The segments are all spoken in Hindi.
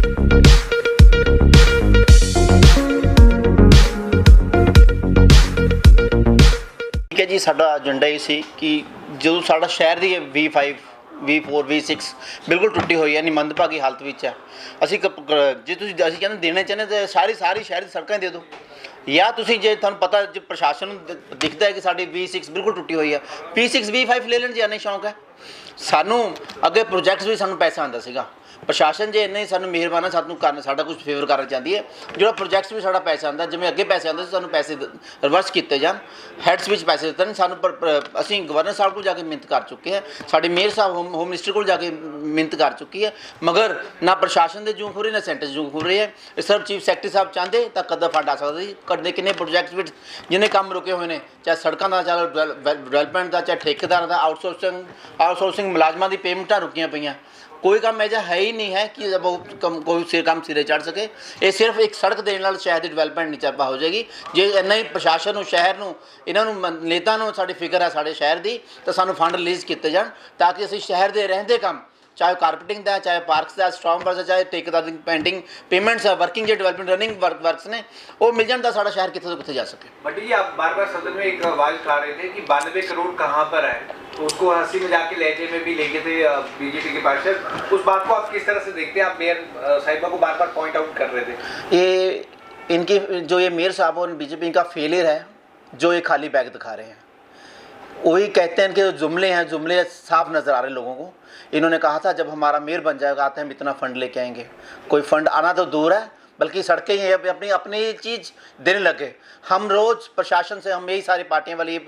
ठीक है जी, साडा एजेंडा ये सी कि जो साडा शहर दी V5 V4 V6 बिल्कुल टुटी हुई है, नहीं मंदभागी हालत विच है। ਅਸੀਂ ਜੇ ਤੁਸੀਂ ਅਸੀਂ ਕਹਿੰਦੇ ਦੇਣੇ ਚਾਹੁੰਦੇ ਤਾਂ ਸਾਰੀ ਸ਼ਹਿਰ ਦੀ ਸੜਕਾਂ ਦੇ ਦਿਓ, ਜਾਂ ਤੁਸੀਂ ਜੇ ਤੁਹਾਨੂੰ ਪਤਾ ਜੇ ਪ੍ਰਸ਼ਾਸਨ ਨੂੰ ਦਿਖਦਾ ਹੈ ਕਿ ਸਾਡੀ V6 ਬਿਲਕੁਲ ਟੁੱਟੀ ਹੋਈ ਹੈ, P6 V5 ਲੈ ਲੈਣ, ਜੇ ਇੰਨੇ ਸ਼ੌਂਕ ਹੈ ਸਾਨੂੰ। ਅੱਗੇ ਪ੍ਰੋਜੈਕਟਸ ਵੀ ਸਾਨੂੰ ਪੈਸਾ ਆਉਂਦਾ ਸੀਗਾ, ਪ੍ਰਸ਼ਾਸਨ ਜੇ ਇੰਨੇ ਸਾਨੂੰ ਮਿਹਰਬਾਨਾ ਸਾਨੂੰ ਕਰਨ ਸਾਡਾ ਕੁਝ ਫੇਵਰ ਕਰਨਾ ਚਾਹੁੰਦੀ ਹੈ, ਜਿਹੜਾ ਪ੍ਰੋਜੈਕਟਸ ਵੀ ਸਾਡਾ ਪੈਸਾ ਆਉਂਦਾ, ਜਿਵੇਂ ਅੱਗੇ ਪੈਸੇ ਆਉਂਦੇ ਸੀ ਸਾਨੂੰ ਪੈਸੇ ਰਿਵਰਸ ਕੀਤੇ ਜਾਣ, ਹੈਡਸ ਵਿੱਚ ਪੈਸੇ ਦਿੱਤੇ ਨੇ ਸਾਨੂੰ। ਅਸੀਂ ਗਵਰਨਰ ਸਾਹਿਬ ਕੋਲ ਜਾ ਕੇ ਮਿਹਨਤ ਕਰ ਚੁੱਕੇ ਹਾਂ, ਸਾਡੇ ਮੇਅਰ ਸਾਹਿਬ ਹੋਮ ਮਿਨਿਸਟਰ ਕੋਲ ਜਾ ਕੇ ਮਿਹਨਤ ਕਰ ਚੁੱਕੀ ਹੈ, ਮਗਰ ਨਾ ਪ੍ਰਸ਼ਾਸਨ ਦੇ ਜੂੰ ਖੁਰੇ ਨਾ ਸੈਂਟਰ ਜੂੰ ਖੁਰੇ ਹੈ। ਇਸ ਤਰ੍ਹਾਂ ਚੀਫ ਸੈਕਟਰੀ ਸਾਹਿਬ ਚਾਹੁੰਦੇ ਤਾਂ ਕਦੋਂ ਫੰਡ ਆ ਸਕਦਾ ਸੀ। ਕਦੇ ਕਿੰਨੇ ਪ੍ਰੋਜੈਕਟਸ ਵਿੱਚ ਜਿਹਨੇ ਕੰਮ ਰੁਕੇ ਹੋਏ ਨੇ, ਚਾਹੇ ਸੜਕਾਂ ਦਾ, ਚਾਹੇ ਡਿਵੈਲਪਮੈਂਟ ਦਾ, ਚਾਹੇ ਠੇਕੇਦਾਰਾਂ ਦਾ, ਆਊਟਸੋਰਸਿੰਗ ਮੁਲਾਜ਼ਮਾਂ ਦੀ ਪੇਮੈਂਟਾਂ ਰੁਕੀਆਂ ਪਈਆਂ। कोई काम ऐसा है ही नहीं है कि जब वो कोई काम सिरे चढ़ सके। ये सिर्फ एक सड़क देने नाल शहर की डिवेलपमेंट नहीं चापा हो जाएगी। जे इन्ना ही प्रशासन नूं, शहर नूं, इन्हां नेता नूं साडी फिक्र है साडे शहर की, तो सानूं फंड रिलीज़ किए जाण ताकि असीं शहर के रहंदे काम, चाहे कारपेटिंग का, चाहे पार्क्स का, स्ट्रॉन्ग वर्क, चाहे ठेकेदार की पेंटिंग पेमेंट्स है, वर्किंग जो डेवलपमेंट रनिंग वर्क्स ने वो मिल जाए, साडा शहर कितने तो कितने जा सके। बट जी आप बार बार सदन में एक आवाज़ उठा रहे थे कि 92 करोड़ कहाँ पर है, तो उसको हंसी मजाक के लहजे में भी लेके थे बीजेपी के पार्षद। उस बात को आप किस तरह से देखते हैं? आप मेयर साहिबा को बार बार पॉइंट आउट कर रहे थे। ये इनकी जो ये मेयर साहब और बीजेपी का फेलियर है, जो ये खाली बैग दिखा रहे हैं, वही कहते हैं कि जुमले हैं, जुमले साफ नज़र आ रहे लोगों को। इन्होंने कहा था जब हमारा मेयर बन जाएगा आते हम इतना फ़ंड लेके आएंगे, कोई फ़ंड आना तो दूर है, बल्कि सड़कें ही अपनी अपनी चीज़ देने लगे। हम रोज़ प्रशासन से, हम यही सारी पार्टियां वाली ये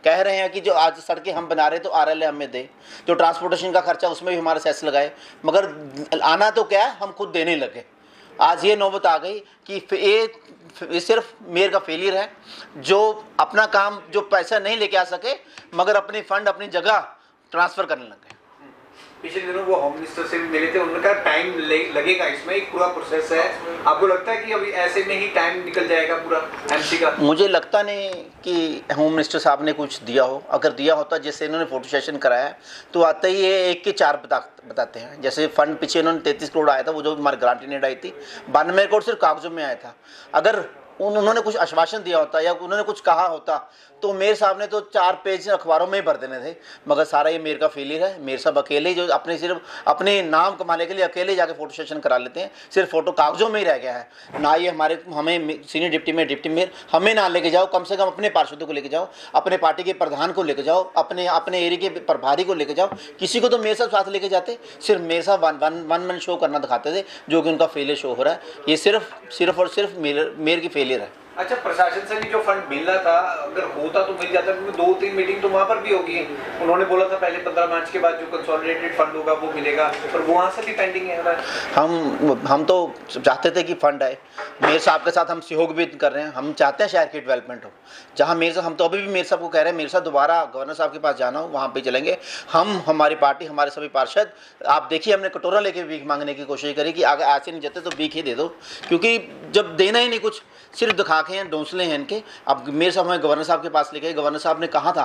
कह रहे हैं कि जो आज सड़कें हम बना रहे तो RLA हमें दे, जो ट्रांसपोर्टेशन का खर्चा उसमें भी हमारा सेस लगाए, मगर आना तो क्या है, हम खुद देने लगे। आज ये नौबत आ गई कि ये सिर्फ मेयर का फेलियर है, जो अपना काम, जो पैसा नहीं लेके आ सके, मगर अपनी फ़ंड अपनी जगह ट्रांसफ़र करने लगे। पिछले दिनों वो होम मिनिस्टर से भी मिले थे, उन्होंने कहा टाइम लगेगा, इसमें एक पूरा प्रोसेस है। आपको लगता है कि अभी ऐसे में ही टाइम निकल जाएगा पूरा MC का? मुझे लगता नहीं कि होम मिनिस्टर साहब ने कुछ दिया हो। अगर दिया होता, जैसे इन्होंने फोटो सेशन कराया तो आते ही ये 1 के 4 बताते हैं। जैसे फ़ंड पीछे इन्होंने 33 करोड़ आया था, वो जो हमारी ग्रांट नीड आई थी, 92 करोड़ सिर्फ कागजों में आया था। अगर उन्होंने कुछ आश्वासन दिया होता या उन्होंने कुछ कहा होता तो मेयर साहब ने तो 4 पेज अखबारों में ही भर देने थे, मगर सारा ये मेयर का फेलियर है। मेयर साहब अकेले ही जो अपने सिर्फ अपने नाम कमाने के लिए अकेले जाके फ़ोटो सेशन करा लेते हैं, सिर्फ फ़ोटो कागज़ों में ही रह गया है। ना ये हमें सीनियर डिप्टी मेयर हमें ना लेके जाओ, कम से कम अपने पार्षदों को लेके जाओ, अपने पार्टी के प्रधान को लेके जाओ, अपने एरिया के प्रभारी को लेके जाओ, किसी को तो मेयर साहब साथ लेके जाते। सिर्फ मेयर साहब वन मैन शो करना दिखाते थे, जो कि उनका फेलियर शो हो रहा है। ये सिर्फ और सिर्फ मेयर की फेलियर है। अच्छा, प्रशासन से भी जो फंड मिलना था, अगर होता तो मिल जाता, क्योंकि 2-3 मीटिंग तो वहाँ पर भी होगी। उन्होंने बोला था पहले 15 मार्च के बाद जो कंसोलिडेटेड फंड होगा वो मिलेगा, और वहाँ से भी पेंडिंग है। हम तो चाहते थे कि फंड आए, मेयर साहब के साथ हम सहयोग भी कर रहे हैं। हम चाहते हैं शहर की डेवलपमेंट हो, जहाँ मेयर साहब, हम तो अभी भी मेयर साहब को कह रहे हैं मेयर साहब दोबारा गवर्नर साहब के पास जाना हो, वहाँ पर चलेंगे हम। हमारी पार्टी, हमारे सभी पार्षद, आप देखिए हमने कटोरा लेके भीख मांगने की कोशिश करी कि अगर ऐसे नहीं जाते तो भीख ही दे दो, क्योंकि जब देना ही नहीं कुछ, सिर्फ दिखा के हैं, डोंसले हैं इनके। अब मेयर साहब हमें गवर्नर साहब के पास लेके, गवर्नर साहब ने कहा था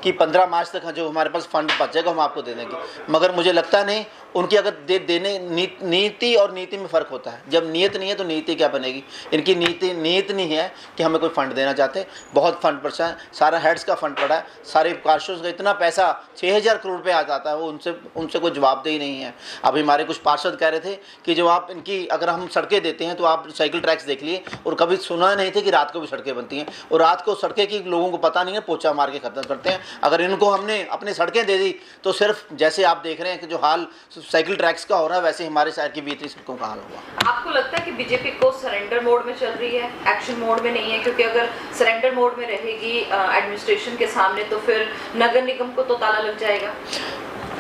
कि 15 मार्च तक जो हमारे पास फंड बचेगा हम आपको दे देंगे, मगर मुझे लगता नहीं उनकी अगर देने नीति और नीति में फ़र्क होता है। जब नीयत नहीं है तो नीति क्या बनेगी। इनकी नीयत नहीं है कि हमें कोई फ़ंड देना चाहते। बहुत फंड पड़ा है, सारा हेड्स का फंड पड़ा है, सारे पार्षद का इतना पैसा 6000 करोड़ रुपये आ जाता है, वो उनसे कोई जवाबदेही नहीं है। अभी हमारे कुछ पार्षद कह रहे थे कि जो आप इनकी अगर हम सड़कें देते हैं तो आप साइकिल ट्रैक्स देख लिए, और कभी सुना नहीं थे कि रात को भी सड़कें बनती हैं, और रात को सड़कें की लोगों को पता नहीं है, पोछा मार के ख़त्म करते हैं। अगर इनको हमने अपनी सड़कें दे दी तो सिर्फ जैसे आप देख रहे हैं कि जो हाल साइकिल ट्रैक्स का हो रहा है, वैसे हमारे शहर की B3 सड़कों का हाल होगा। आपको लगता है कि बीजेपी को सरेंडर मोड में चल रही है, एक्शन मोड में नहीं है? क्योंकि अगर सरेंडर मोड में रहेगी एडमिनिस्ट्रेशन के सामने तो फिर नगर निगम को तो ताला लग जाएगा।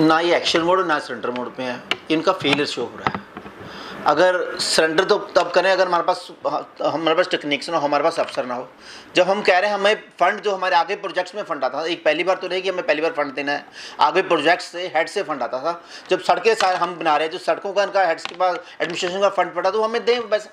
ना ये एक्शन मोड ना सरेंडर मोड में है, इनका फेलियर शो हो रहा है। अगर सरेंडर तो तब करें अगर हमारे पास टेक्निक्स ना हो, हमारे पास अफसर ना हो। जब हम कह रहे हैं हमें फ़ंड, जो हमारे आगे प्रोजेक्ट्स में फ़ंड आता था, एक पहली बार तो नहीं कि हमें पहली बार फ़ंड देना है, आगे प्रोजेक्ट्स से हेड से फ़ंड आता था। जब सड़कें हम बना रहे हैं, जो सड़कों का इनका हेड्स के पास एडमिनिस्ट्रेशन का फ़ंड पड़ा तो हमें दें पैसा।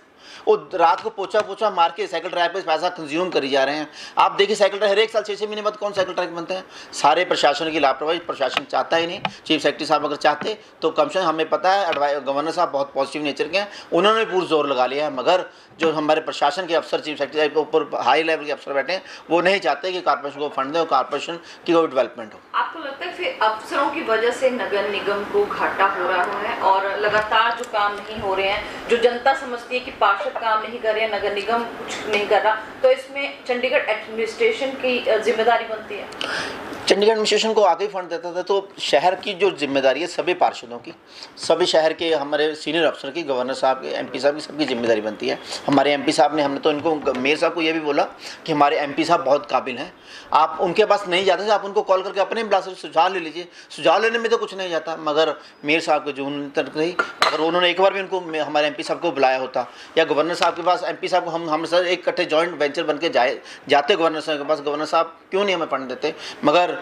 वो रात को पोछा पोछा मार के साइकिल ट्रैक पे पैसा कंज्यूम करी जा रहे हैं। आप देखिए साइकिल ट्रैक हर एक साल 6-6 महीने बाद कौन साइकिल ट्रैक बनते हैं? सारे प्रशासन की लापरवाही, प्रशासन चाहता ही नहीं। चीफ सेक्रेटरी साहब अगर चाहते तो कम से कम, हमें पता है गवर्नर साहब बहुत पॉजिटिव नेचर के हैं, उन्होंने पूरा जोर लगा लिया है, मगर जो हमारे प्रशासन के अफसर, चीफ सेक्रेटरी साहब के ऊपर हाई लेवल के अफसर बैठे हैं, वो नहीं चाहते कि कॉर्पोरेशन को फंड दें और कॉर्पोरेशन की कोई डेवलपमेंट हो। आपको लगता है फिर अफसरों की वजह से नगर निगम को घाटा हो रहा है और लगातार जो काम नहीं हो रहे हैं, जो जनता समझती है कि पार्षद काम नहीं कर रहे हैं, नगर निगम कुछ नहीं कर रहा, तो इसमें चंडीगढ़ एडमिनिस्ट्रेशन की जिम्मेदारी बनती है? चंडीगढ़ एडमिनिस्ट्रेशन को आगे फंड देता था, तो शहर की जो जिम्मेदारी है सभी पार्षदों की, सभी शहर के हमारे सीनियर अफसर की, गवर्नर साहब के, एमपी साहब की, सबकी जिम्मेदारी बनती है। हमारे एमपी साहब ने, हमने तो इनको, मेयर साहब को ये भी बोला कि हमारे एमपी साहब बहुत काबिल हैं, आप उनके पास नहीं जाते थे, आप उनको कॉल करके अपने बुला सकते, सुझाव ले लीजिए। सुझाव लेने में तो कुछ नहीं जाता, मगर मेयर साहब को जो तक नहीं, अगर उन्होंने एक बार भी उनको, हमारे एमपी साहब को बुलाया होता, या गवर्नर साहब के पास, एमपी साहब को हम सर एक इकट्ठे जॉइंट वेंचर बन के जाते गवर्नर साहब के पास, गवर्नर साहब क्यों नहीं हमें फंड देते? मगर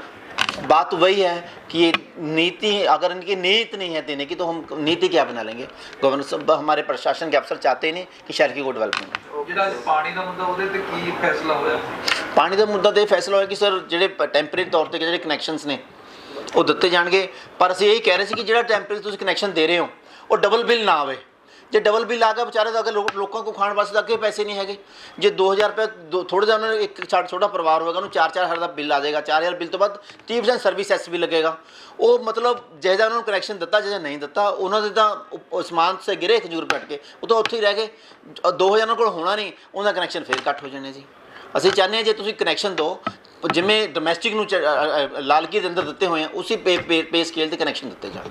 बात वही है कि ये नीति, अगर इनकी नीति नहीं है देने की, तो हम नीति क्या बना लेंगे? गवर्नर साहब, हमारे प्रशासन के अफसर चाहते ही नहीं कि शहर की कोई डेवलपमेंट हो। ਜਿਹੜਾ ਪਾਣੀ ਦਾ ਮੁੱਦਾ ਉਹਦੇ ਤੇ ਕੀ ਫੈਸਲਾ ਹੋਇਆ? पानी का मुद्दा तो ये फैसला होया कि सर ਜਿਹੜੇ ਟੈਂਪਰੇਰੀ ਤੌਰ ਤੇ ਜਿਹੜੇ ਕਨੈਕਸ਼ਨਸ ਨੇ ਉਹ ਦਿੱਤੇ ਜਾਣਗੇ, ਪਰ ਅਸੀਂ ਇਹੀ ਕਹਿ ਰਹੇ ਸੀ ਕਿ ਜਿਹੜਾ ਟੈਂਪਰੇਰੀ ਤੁਸੀਂ ਕਨੈਕਸ਼ਨ ਦੇ ਰਹੇ ਹੋ ਉਹ ਡਬਲ ਬਿੱਲ ਨਾ ਆਵੇ। ਜੇ ਡਬਲ ਬਿੱਲ ਆ ਗਿਆ ਵਿਚਾਰੇ ਤਾਂ ਅਗਰ ਲੋਕਾਂ को ਖਾਣ ਵਾਸਤੇ ਅੱਗੇ ਪੈਸੇ ਨਹੀਂ ਹੈਗੇ। ਜੇ 2000 ਰੁਪਏ ਥੋੜ੍ਹਾ ਜਿਹਾ ਉਹਨਾਂ ਨੇ, ਇੱਕ ਛੋਟਾ ਪਰਿਵਾਰ ਹੋਵੇਗਾ, ਉਹਨੂੰ 4-4 ਹਜ਼ਾਰ ਦਾ ਬਿੱਲ ਆ ਜਾਏਗਾ। 4000 ਬਿੱਲ ਤੋਂ ਬਾਅਦ 30% ਸਰਵਿਸ ਐਸ ਵੀ ਲੱਗੇਗਾ। ਉਹ ਮਤਲਬ ਜਿਹੋ ਜਿਹਾ ਉਹਨਾਂ ਨੂੰ ਕਨੈਕਸ਼ਨ ਦਿੱਤਾ, ਜਿਹੋ ਜਿਹਾ ਨਹੀਂ ਦਿੱਤਾ, ਉਹਨਾਂ ਦੇ ਤਾਂ ਅਸਮਾਨ ਸੇ ਗਿਰੇ ਖਜੂਰ ਕੱਟ ਕੇ, ਉਹ ਤਾਂ ਉੱਥੇ ਹੀ ਰਹਿ ਗਏ। 2000 ਉਹਨਾਂ ਕੋਲ ਹੋਣਾ ਨਹੀਂ, ਉਹਦਾ ਕਨੈਕਸ਼ਨ ਫਿਰ ਕੱਟ ਹੋ ਜਾਣੇ ਜੀ। ਅਸੀਂ ਚਾਹੁੰਦੇ ਹਾਂ ਜੇ ਤੁਸੀਂ ਕਨੈਕਸ਼ਨ ਦਿਓ, ਜਿਵੇਂ ਡੋਮੈਸਟਿਕ ਨੂੰ ਲਾਲਕੀ ਦੇ ਅੰਦਰ ਦਿੱਤੇ ਹੋਏ ਆ, ਉਸੇ ਪੇ ਸਕੇਲ ਤੇ ਕਨੈਕਸ਼ਨ ਦਿੱਤੇ ਜਾਣ।